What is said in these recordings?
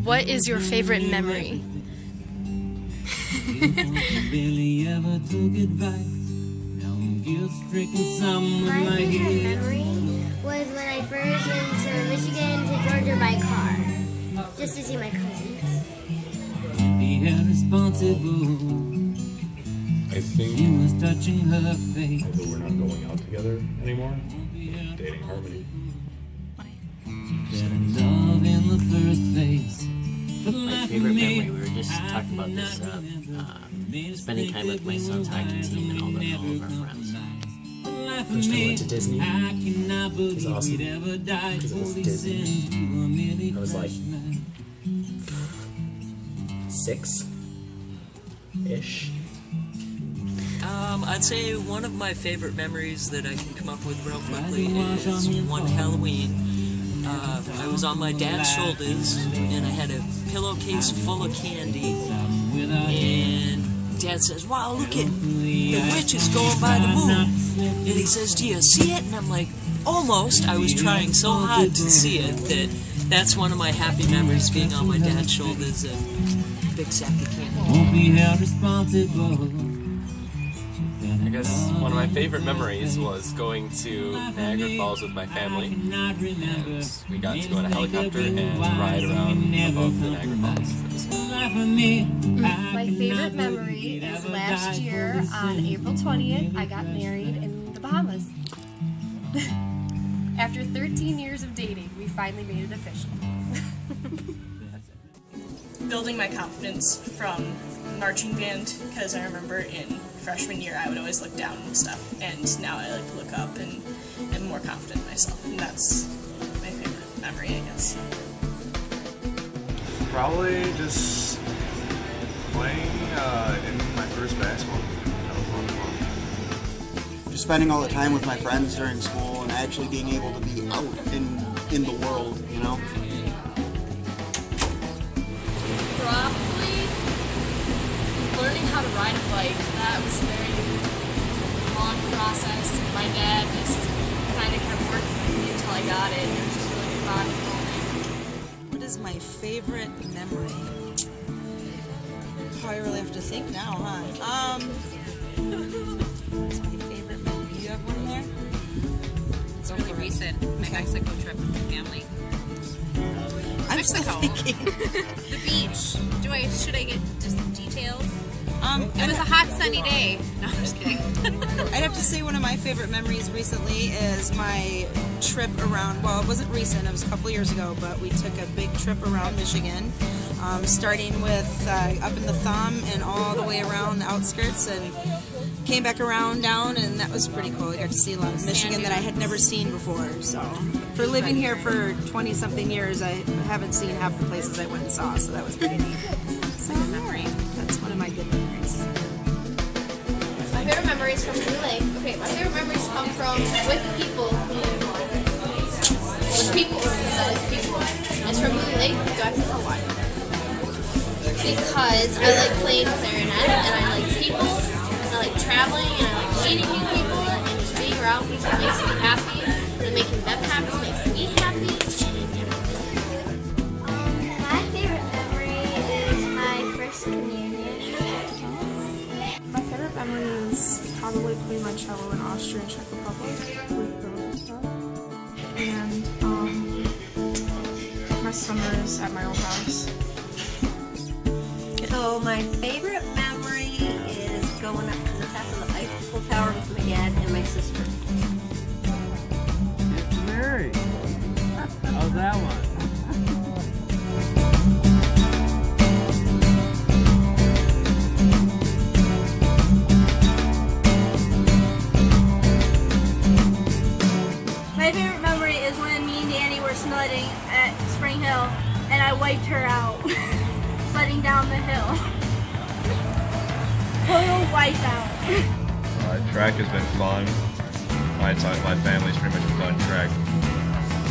What is your favorite memory? My favorite memory was when I first went to Michigan to Georgia by car, just to see my cousins. I think he was touching her face. Although we're not going out together anymore, dating Harmony. My favorite memory, we were just talking about this, spending time with my son's hockey team and all of our friends. First I went to Disney. It was awesome because it was Disney. I was like 6-ish. I'd say one of my favorite memories that I can come up with real quickly is one Halloween. I was on my dad's shoulders and I had a pillowcase full of candy, and Dad says, "Wow, look at the witch is going by the moon." And he says, "Do you see it?" And I'm like, "Almost." I was trying so hard to see it that's one of my happy memories, being on my dad's shoulders and a big sack of candy. I guess one of my favorite memories was going to Niagara Falls with my family, and we got to go in a helicopter and ride around above the Niagara Falls. My favorite memory is last year on April 20th, I got married in the Bahamas. After 13 years of dating, we finally made it official. Building my confidence from marching band, because I remember in freshman year I would always look down and stuff, and now I like look up and am more confident in myself, and that's my favorite memory, I guess. Probably just playing in my first basketball game. That was wonderful. Just spending all the time with my friends during school and actually being able to be out in the world, you know? Probably learning how to ride a bike. That was a very long process. My dad just kind of kept working with me until I got it. It was just really good bonding moment. What is my favorite memory? Oh, I really have to think now, huh? What's my favorite memory? Do you have one there? It's really recent. My Mexico trip with my family. I'm still thinking. The beach. Should I get just details? It was a hot, sunny day. No, I'm just kidding. I'd have to say one of my favorite memories recently is my trip around, well, it wasn't recent, it was a couple years ago, but we took a big trip around Michigan, starting with up in the Thumb and all the way around the outskirts, and came back around down, and that was pretty cool. I got to see a lot of Michigan that I had never seen before. So for living here for 20-something years, I haven't seen half the places I went and saw, so that was pretty neat. So good memory. That's one of my good memories. My favorite memories from Blue Lake. Okay, my favorite memories come from with people. It's from Blue Lake, got to Hawaii. Because I like playing clarinet, and I like people, and I like traveling, and I like meeting new people, and just being around people makes me happy, and making them happy makes me happy. My favorite memory is my first communion. My favorite memory is probably playing my cello in Austria and Czech Republic with girls and stuff. And my summers at my old house. So my favorite memory is going up to the top of the Eiffel Tower with my dad and my sister. It's Mary. How's that one? My favorite memory is when me and Dani were sledding at Spring Hill and I wiped her out. Sledding down the hill. Total wipeout. Track has been fun. My family's pretty much done track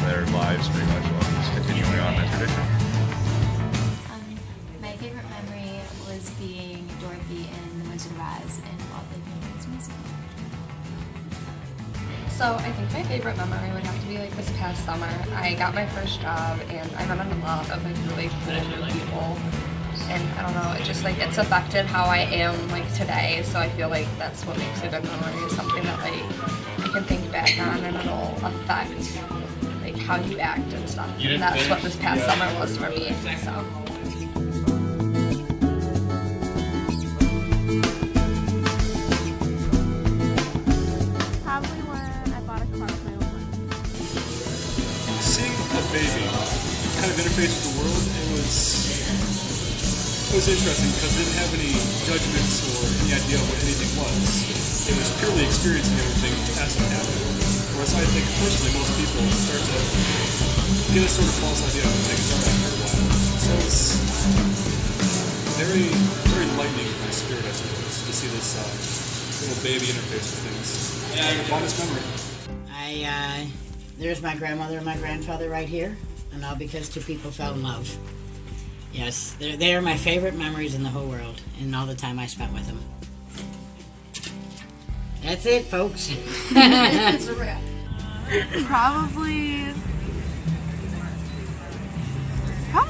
their lives pretty much, while just continuing on that tradition. My favorite memory was being Dorothy in The Wizard of Oz and Walt Disney's musical. So I think my favorite memory would have to be like this past summer. I got my first job and I met a lot of like really cool new people. And I don't know, it just like it's affected how I am like today. So I feel like that's what makes a good memory, is something that like I can think back on and it'll affect like how you act and stuff. And that's what this past summer was for me. So. Baby kind of interface with the world, it was interesting because it didn't have any judgments or any idea of what anything was. It was purely experiencing everything as it happened. Whereas I think personally most people start to get a sort of false idea of what things are after a while. So it's very, very enlightening in my spirit, I suppose, to see this little baby interface with things. Yeah, fondest memory. There's my grandmother and my grandfather right here, and all because two people fell in love. Yes, they are my favorite memories in the whole world, and all the time I spent with them. That's it, folks. That's a wrap. Probably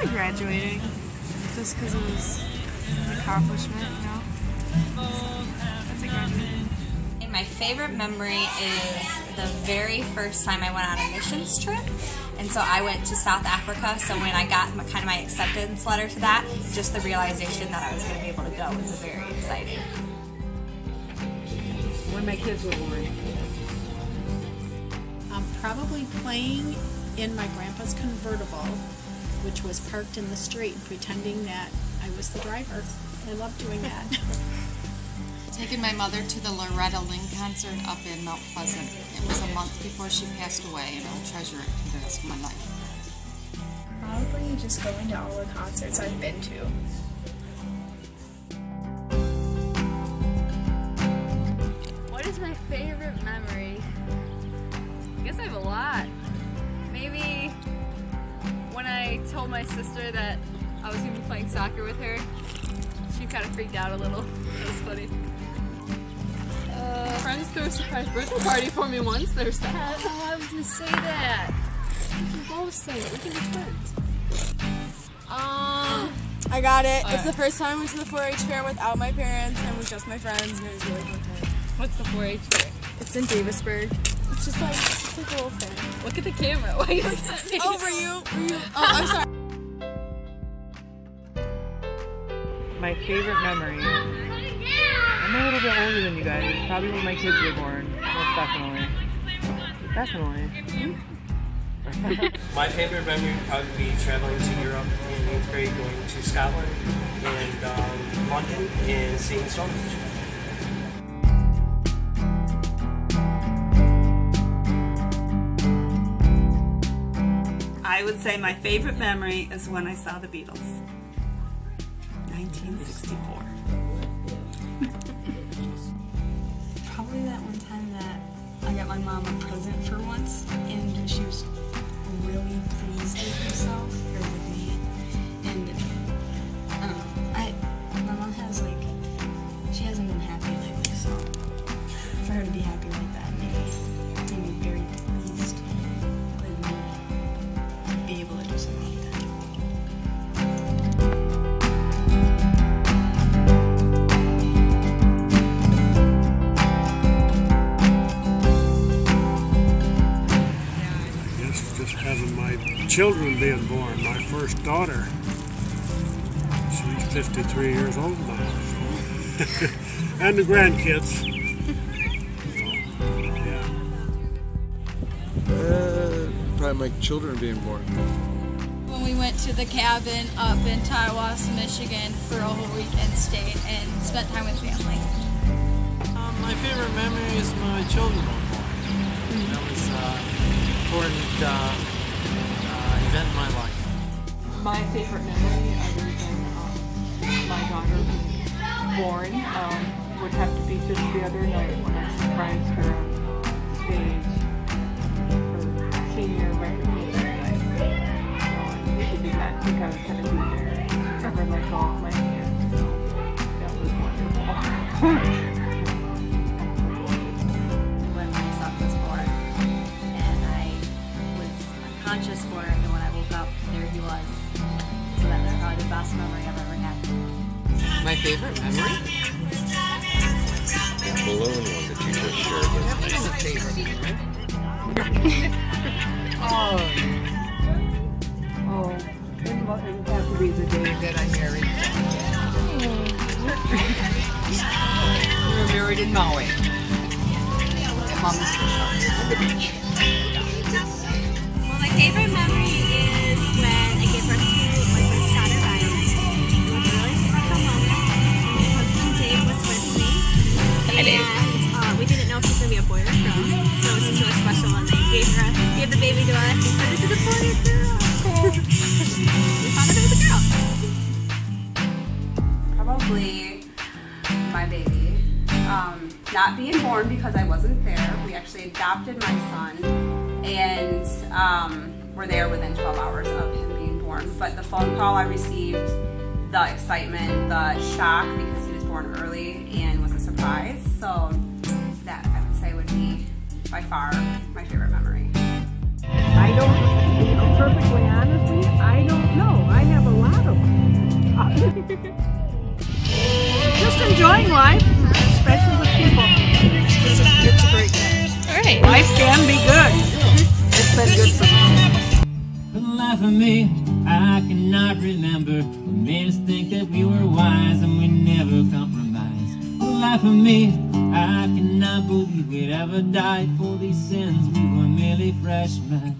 graduating, just because it was an accomplishment, you know? That's a graduating. My favorite memory is the very first time I went on a missions trip, and so I went to South Africa. So when I got kind of my acceptance letter to that, just the realization that I was going to be able to go was very exciting. When my kids were born. Probably playing in my grandpa's convertible, which was parked in the street, pretending that I was the driver. I love doing that. Taking my mother to the Loretta Lynn concert up in Mount Pleasant. It was a month before she passed away, and I'll treasure it for the rest of my life. Probably just going to all the concerts I've been to. What is my favorite memory? I guess I have a lot. Maybe when I told my sister that I was going to be playing soccer with her, she kind of freaked out a little. It was funny. Friends threw a surprise birthday party for me once. There's that. Oh, I was going to say that. We can both say it. We can be friends. I got it. It's the first time I went to the 4-H fair without my parents and with just my friends, and it was really fun time. What's the 4-H fair? It's in Davisburg. It's just like a little fair. Look at the camera. Why are you looking at me? Oh, were you? Oh, I'm sorry. My favorite memory. I'm a little bit older than you guys. Probably when my kids were born. Most definitely. Definitely. My favorite memory would probably be traveling to Europe in 8th grade, going to Scotland and London and seeing Stonehenge. I would say my favorite memory is when I saw the Beatles. 1964. Probably that one time that I got my mom a present for once, and she was really pleased with herself, or with me. And I don't know, my mom has she hasn't been happy lately, so for her to be happy like that made me very pleased with me to be able to do something like that. Having my children being born. My first daughter, she's 53 years old now, so. And the grandkids. Probably my children being born. When we went to the cabin up in Tawas, Michigan for a whole weekend stay and spent time with family. My favorite memory is my children being born. That was important event in my life. My favorite memory, other than my daughter being born, would have to be just the other night when I surprised her on stage for senior recognition night. So she did not think I was going to be there for her like all my hands. So that was wonderful. When my son was born. unconscious for it, and when I woke up, there he was. So that was probably the best memory I've ever had. My favorite memory? That balloon one that you just shared with me. That's a favorite memory. It have to be the day that I married. We were married in Maui. At Mama's Fish House on the beach. Well, my favorite memory is when I gave birth to my first daughter, Ryan. It was a really special moment. My husband Dave was with me, and we didn't know if it was going to be a boy or a girl, so it was just really special. And they gave the baby to us and said, "Is it a boy or a girl?" We found out it was a girl. Probably my baby. Not being born because I wasn't there. We actually adopted my son, and we're there within 12 hours of him being born. But the phone call I received, the excitement, the shock because he was born early and was a surprise. So that I would say would be by far my favorite memory. I don't, to be perfectly honest with you, I don't know. I have a lot of them. Just enjoying life, especially with people. It's a great day. All right. Life can be good. It's been good for me. For the life of me, I cannot remember what made us think that we were wise and we never compromised. For the life of me, I cannot believe we'd ever died for these sins. We were merely freshmen.